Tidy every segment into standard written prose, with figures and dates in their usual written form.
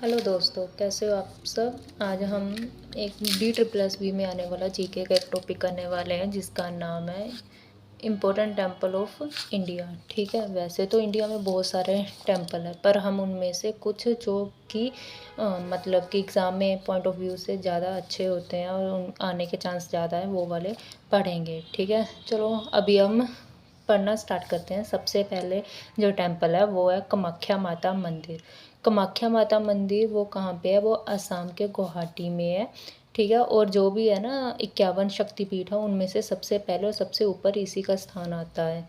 Hello दोस्तों, कैसे हो आप सब। आज हम एक DSSB में आने वाला जीके का एक टॉपिक करने वाले हैं जिसका नाम है इम्पोर्टेंट टेम्पल ऑफ इंडिया। ठीक है, वैसे तो इंडिया में बहुत सारे टेम्पल हैं, पर हम उनमें से कुछ जो कि मतलब कि एग्ज़ाम में पॉइंट ऑफ व्यू से ज़्यादा अच्छे होते हैं और उन आने के चांस ज़्यादा है, वो वाले पढ़ेंगे। ठीक है, चलो अभी हम पढ़ना स्टार्ट करते हैं। सबसे पहले जो टेम्पल है वो है कामाख्या माता मंदिर। कामाख्या माता मंदिर वो कहाँ पे है, वो असम के गुवाहाटी में है। ठीक है, और जो भी है ना 51 शक्तिपीठ है उनमें से सबसे पहले और सबसे ऊपर इसी का स्थान आता है।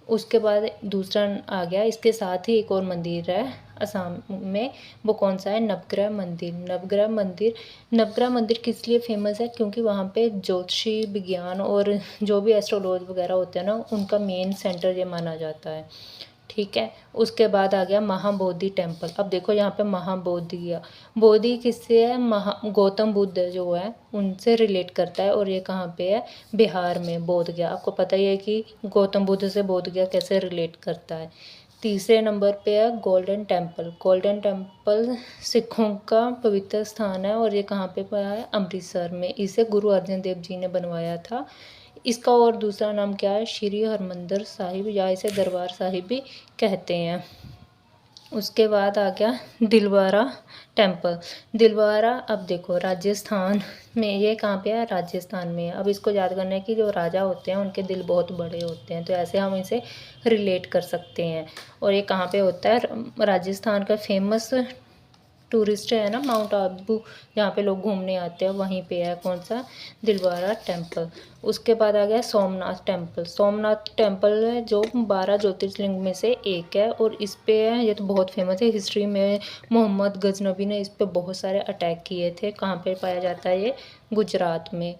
उसके बाद दूसरा आ गया, इसके साथ ही एक और मंदिर है असम में, वो कौन सा है, नवग्रह मंदिर। नवग्रह मंदिर किस लिए फेमस है, क्योंकि वहाँ पे ज्योतिषी विज्ञान और जो भी एस्ट्रोलॉजी वगैरह होते हैं ना, उनका मेन सेंटर ये माना जाता है। ठीक है, उसके बाद आ गया महाबोधि टेम्पल। अब देखो यहाँ पे महाबोधि है, बोधि किससे है, गौतम बुद्ध जो है उनसे रिलेट करता है। और ये कहाँ पे है, बिहार में बोध गया। आपको पता ही है कि गौतम बुद्ध से बोध गया कैसे रिलेट करता है। तीसरे नंबर पे है गोल्डन टेम्पल। गोल्डन टेम्पल सिखों का पवित्र स्थान है और ये कहाँ पे पड़ा है, अमृतसर में। इसे गुरु अर्जन देव जी ने बनवाया था। इसका और दूसरा नाम क्या है, श्री हरमंदिर साहिब, या इसे दरबार साहिब भी कहते हैं। उसके बाद आ गया दिलवारा टेम्पल। दिलवारा, अब देखो राजस्थान में, ये कहाँ पे है, राजस्थान में है। अब इसको याद करना है कि जो राजा होते हैं उनके दिल बहुत बड़े होते हैं, तो ऐसे हम इसे रिलेट कर सकते हैं। और ये कहाँ पे होता है, राजस्थान का फेमस टूरिस्ट है ना माउंट आबू, जहाँ पे लोग घूमने आते हैं, वहीं पे है कौन सा, दिलवारा टेम्पल। उसके बाद आ गया सोमनाथ टेम्पल। सोमनाथ टेम्पल है जो 12 ज्योतिर्लिंग में से एक है और इस पे है, ये तो बहुत फेमस है। हिस्ट्री में मोहम्मद गजनबी ने इस पे बहुत सारे अटैक किए थे। कहाँ पे पाया जाता है ये, गुजरात में।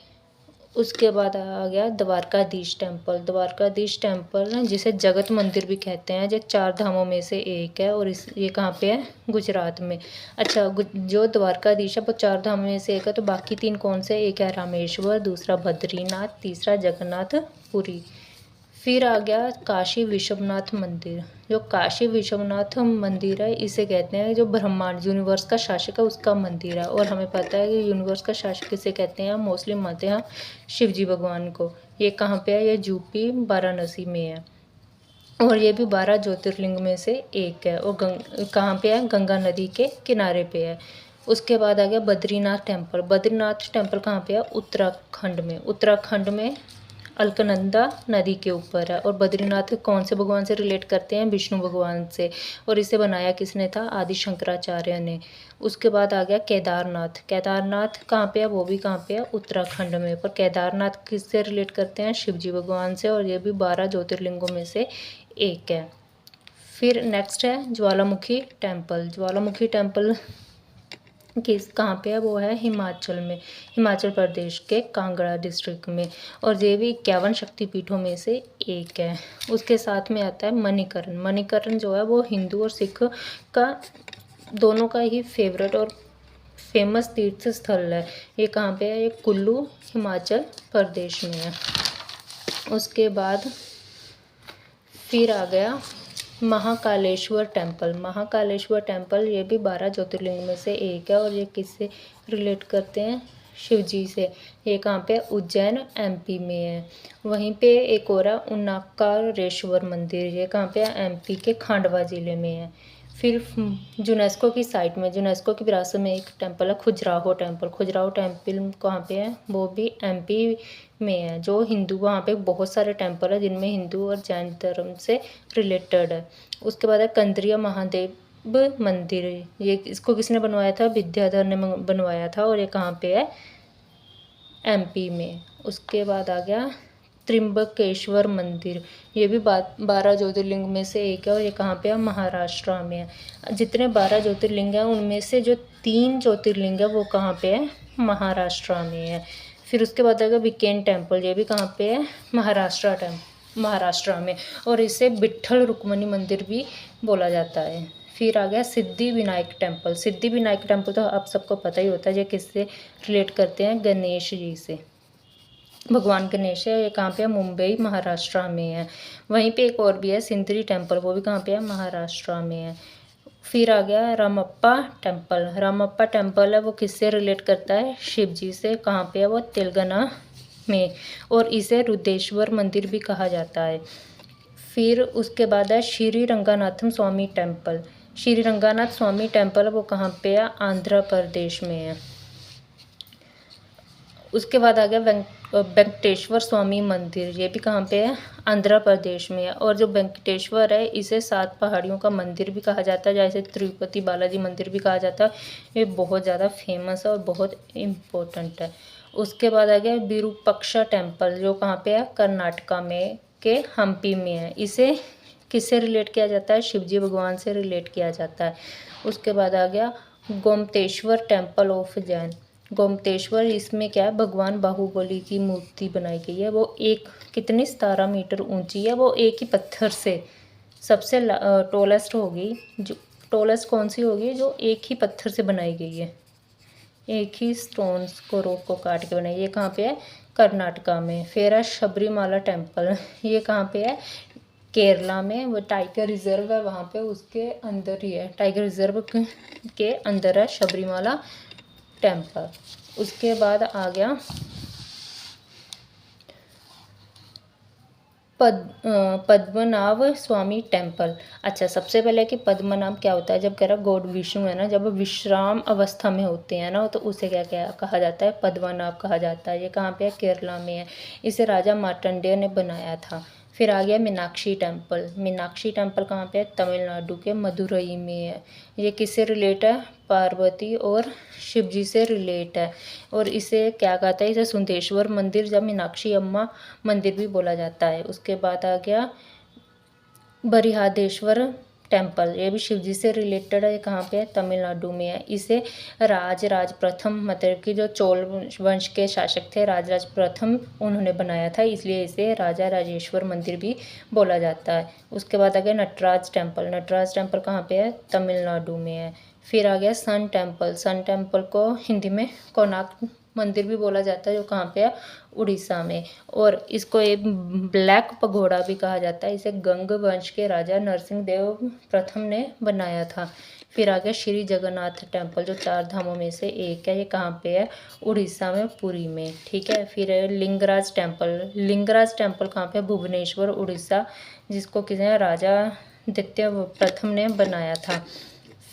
उसके बाद आ गया द्वारकाधीश टेम्पल। द्वारकाधीश टेम्पल जिसे जगत मंदिर भी कहते हैं, जो 4 धामों में से एक है और इस ये कहाँ पे है, गुजरात में। अच्छा, जो द्वारकाधीश है वो 4 धामों में से एक है, तो बाकी 3 कौन से, एक है रामेश्वर, दूसरा बद्रीनाथ, तीसरा जगन्नाथ पुरी। फिर आ गया काशी विश्वनाथ मंदिर। जो काशी विश्वनाथ मंदिर है इसे कहते हैं जो ब्रह्मांड यूनिवर्स का शासक है उसका मंदिर है। और हमें पता है कि यूनिवर्स का शासक किसे कहते हैं, मोस्टली मानते हैं शिव जी भगवान को। ये कहाँ पे है, ये यूपी वाराणसी में है और ये भी 12 ज्योतिर्लिंग में से एक है। और कहाँ पे है, गंगा नदी के किनारे पे है। उसके बाद आ गया बद्रीनाथ टेम्पल। बद्रीनाथ टेम्पल कहाँ पे है, उत्तराखंड में। उत्तराखंड में अलकनंदा नदी के ऊपर है। और बद्रीनाथ कौन से भगवान से रिलेट करते हैं, विष्णु भगवान से। और इसे बनाया किसने था, आदि शंकराचार्य ने। उसके बाद आ गया केदारनाथ। केदारनाथ कहाँ पे है, वो भी कहाँ पे है, उत्तराखंड में। पर केदारनाथ किससे रिलेट करते हैं, शिव जी भगवान से, और ये भी 12 ज्योतिर्लिंगों में से एक है। फिर नेक्स्ट है ज्वालामुखी टेम्पल। ज्वालामुखी टेम्पल किस कहाँ पे है, वो है हिमाचल में, हिमाचल प्रदेश के कांगड़ा डिस्ट्रिक्ट में। और ये भी 51 शक्तिपीठों में से एक है। उसके साथ में आता है मणिकर्ण। मणिकर्ण जो है वो हिंदू और सिख का दोनों का ही फेवरेट और फेमस तीर्थ स्थल है। ये कहाँ पे है, ये कुल्लू हिमाचल प्रदेश में है। उसके बाद फिर आ गया महाकालेश्वर टेम्पल। महाकालेश्वर टेम्पल ये भी 12 ज्योतिर्लिंग में से एक है और ये किससे रिलेट करते हैं, शिव जी से। ये कहाँ पे, उज्जैन एमपी में है। वहीं पे एक और है उनाकारेश्वर मंदिर। ये कहाँ पे है, एमपी के खांडवा ज़िले में है। फिर यूनेस्को की साइट में, यूनेस्को की विरासत में एक टेम्पल है खजुराहो टेम्पल। खजुराहो टेम्पल कहाँ पे है, वो भी एमपी में है। जो हिंदू, वहाँ पे बहुत सारे टेम्पल है जिनमें हिंदू और जैन धर्म से रिलेटेड है। उसके बाद है कंद्रिया महादेव मंदिर। ये इसको किसने बनवाया था, विद्याधर ने बनवाया था और ये कहाँ पे है, एमपी में। उसके बाद आ गया त्र्यंबकेश्वर मंदिर। ये भी 12 ज्योतिर्लिंग में से एक है और ये कहाँ पे है, महाराष्ट्र में है। जितने 12 ज्योतिर्लिंग हैं उनमें से जो 3 ज्योतिर्लिंग है वो कहाँ पे है, महाराष्ट्र में है। फिर उसके बाद आएगा विकेन टेम्पल। ये भी कहाँ पे है, महाराष्ट्र में। और इसे विट्ठल रुक्मणी मंदिर भी बोला जाता है। फिर आ गया सिद्धि विनायक टेम्पल। सिद्धि विनायक टेम्पल तो आप सबको पता ही होता है, ये किससे रिलेट करते हैं, गणेश जी से। भगवान गणेश है। ये कहाँ पे है, मुंबई महाराष्ट्र में है। वहीं पे एक और भी है सिंदरी टेम्पल, वो भी कहाँ पे है, महाराष्ट्र में है। फिर आ गया रामप्पा टेम्पल। रामप्पा टेम्पल है वो किससे रिलेट करता है? शिव जी से। कहाँ पे है वो? तेलंगाना में। और इसे रुद्रेश्वर मंदिर भी कहा जाता है। फिर उसके बाद है श्री रंगनाथम स्वामी टेम्पल। श्री रंगनाथ स्वामी टेम्पल वो कहाँ पे है? आंध्र प्रदेश में है। उसके बाद आ गया वेंकटेश्वर स्वामी मंदिर। ये भी कहाँ पे है? आंध्र प्रदेश में है। और जो वेंकटेश्वर है इसे 7 पहाड़ियों का मंदिर भी कहा जाता है, जैसे तिरुपति बालाजी मंदिर भी कहा जाता है। ये बहुत ज़्यादा फेमस है और बहुत इम्पोर्टेंट है। उसके बाद आ गया विरूपाक्षा टेम्पल, जो कहाँ पे है? कर्नाटका में के हम्पी में है। इसे किससे रिलेट किया जाता है? शिवजी भगवान से रिलेट किया जाता है। उसके बाद आ गया गोमतेश्वर टेम्पल ऑफ जैन। गोमतेश्वर, इसमें क्या है? भगवान बाहुबली की मूर्ति बनाई गई है। वो एक कितनी 17 मीटर ऊंची है। वो एक ही पत्थर से सबसे टोलेस्ट होगी। जो टोलेस्ट कौन सी होगी? जो एक ही पत्थर से बनाई गई है, एक ही स्टोन्स को रॉक को काट के बनाई। ये कहाँ पे है? कर्नाटका में। फिर है शबरीमाला टेम्पल। ये कहाँ पे है? केरला में। वो टाइगर रिजर्व है वहाँ पे, उसके अंदर ही है। टाइगर रिजर्व के अंदर है शबरीमाला टेम्पल। उसके बाद आ गया पद्मनाभ स्वामी टेम्पल। अच्छा, सबसे पहले कि पद्मनाभ क्या होता है? जब कह रहा गॉड विष्णु है ना, जब विश्राम अवस्था में होते हैं ना, तो उसे क्या क्या कहा जाता है? पद्मनाभ कहा जाता है। ये कहाँ पे है? केरला में है। इसे राजा मार्कंडेय ने बनाया था। फिर आ गया मीनाक्षी टेम्पल। मीनाक्षी टेम्पल कहाँ पे है? तमिलनाडु के मदुरई में है। ये किससे रिलेट है? पार्वती और शिव जी से रिलेट है। और इसे क्या कहता है? इसे सुंदेश्वर मंदिर या मीनाक्षी अम्मा मंदिर भी बोला जाता है। उसके बाद आ गया बरिहादेश्वर टेम्पल। ये भी शिव जी से रिलेटेड है। कहाँ पे है? तमिलनाडु में है। इसे राज प्रथम, मतलब कि जो चोल वंश के शासक थे, राज प्रथम, उन्होंने बनाया था, इसलिए इसे राजा राजेश्वर मंदिर भी बोला जाता है। उसके बाद आ गया नटराज टेम्पल। नटराज टेम्पल कहाँ पे है? तमिलनाडु में है। फिर आ गया सन टेम्पल। सन टेम्पल को हिंदी में कोणार्क मंदिर भी बोला जाता है, जो कहाँ पे है? उड़ीसा में। और इसको एक ब्लैक पगोड़ा भी कहा जाता है। इसे गंग वंश के राजा नरसिंह देव प्रथम ने बनाया था। फिर आ गया श्री जगन्नाथ टेम्पल, जो 4 धामों में से एक है। ये कहाँ पे है? उड़ीसा में, पुरी में। ठीक है। फिर है लिंगराज टेम्पल। लिंगराज टेम्पल कहाँ पे? भुवनेश्वर, उड़ीसा, जिसको किसी राजा आदित्य प्रथम ने बनाया था।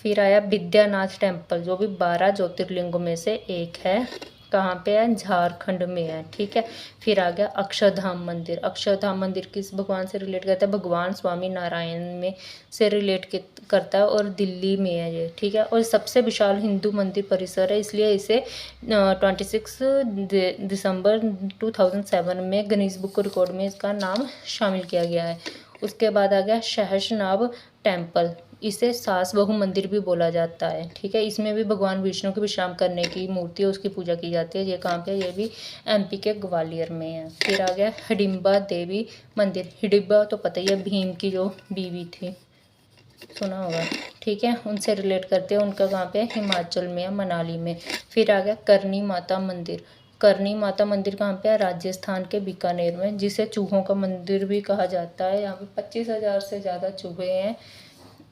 फिर आया विद्यानाथ टेम्पल, जो भी 12 ज्योतिर्लिंगों में से एक है। कहाँ पे है? झारखंड में है। ठीक है। फिर आ गया अक्षरधाम मंदिर। अक्षरधाम मंदिर किस भगवान से रिलेट करता है? भगवान स्वामी नारायण में से रिलेट करता है, और दिल्ली में है ये। ठीक है। और सबसे विशाल हिंदू मंदिर परिसर है, इसलिए इसे 26 दिसंबर 2007 में गिनीज बुक रिकॉर्ड में इसका नाम शामिल किया गया है। उसके बाद आ गया सहस्त्रनाग टेम्पल। इसे सास बहू मंदिर भी बोला जाता है। ठीक है। इसमें भी भगवान विष्णु के विश्राम करने की मूर्ति है, उसकी पूजा की जाती है। ये कहाँ पे है? ये भी एमपी के ग्वालियर में है। फिर आ गया हिडिंबा देवी मंदिर। हिडिंबा तो पता ही है, भीम की जो बीवी थी, सुना होगा। ठीक है। उनसे रिलेट करते हैं। उनका कहाँ पे है? हिमाचल में है, मनाली में। फिर आ गया करनी माता मंदिर। करनी माता मंदिर कहाँ पे है? राजस्थान के बीकानेर में, जिसे चूहों का मंदिर भी कहा जाता है। यहाँ पे 25,000 से ज़्यादा चूहे हैं।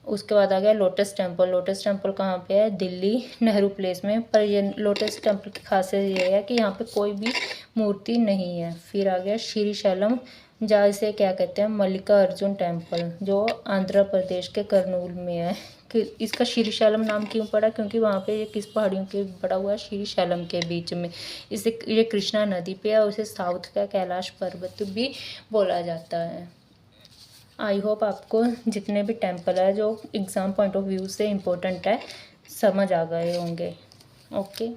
उसके बाद आ गया लोटस टेम्पल। लोटस टेम्पल कहाँ पे है? दिल्ली नेहरू प्लेस में। पर ये लोटस टेम्पल की खासियत ये है कि यहाँ पे कोई भी मूर्ति नहीं है। फिर आ गया श्रीशैलम, जहाँ इसे क्या कहते हैं? मल्लिकार्जुन टेम्पल, जो आंध्र प्रदेश के कर्नूल में है। कि इसका श्रीशैलम नाम क्यों पड़ा? क्योंकि वहाँ पे ये किस पहाड़ियों के पड़ा हुआ है? श्रीशैलम के बीच में। इसे ये कृष्णा नदी पे है, और उसे साउथ का कैलाश पर्वत भी बोला जाता है। आई होप आपको जितने भी टेम्पल है जो एग्ज़ाम पॉइंट ऑफ व्यू से इम्पोर्टेंट है समझ आ गए होंगे। ओके।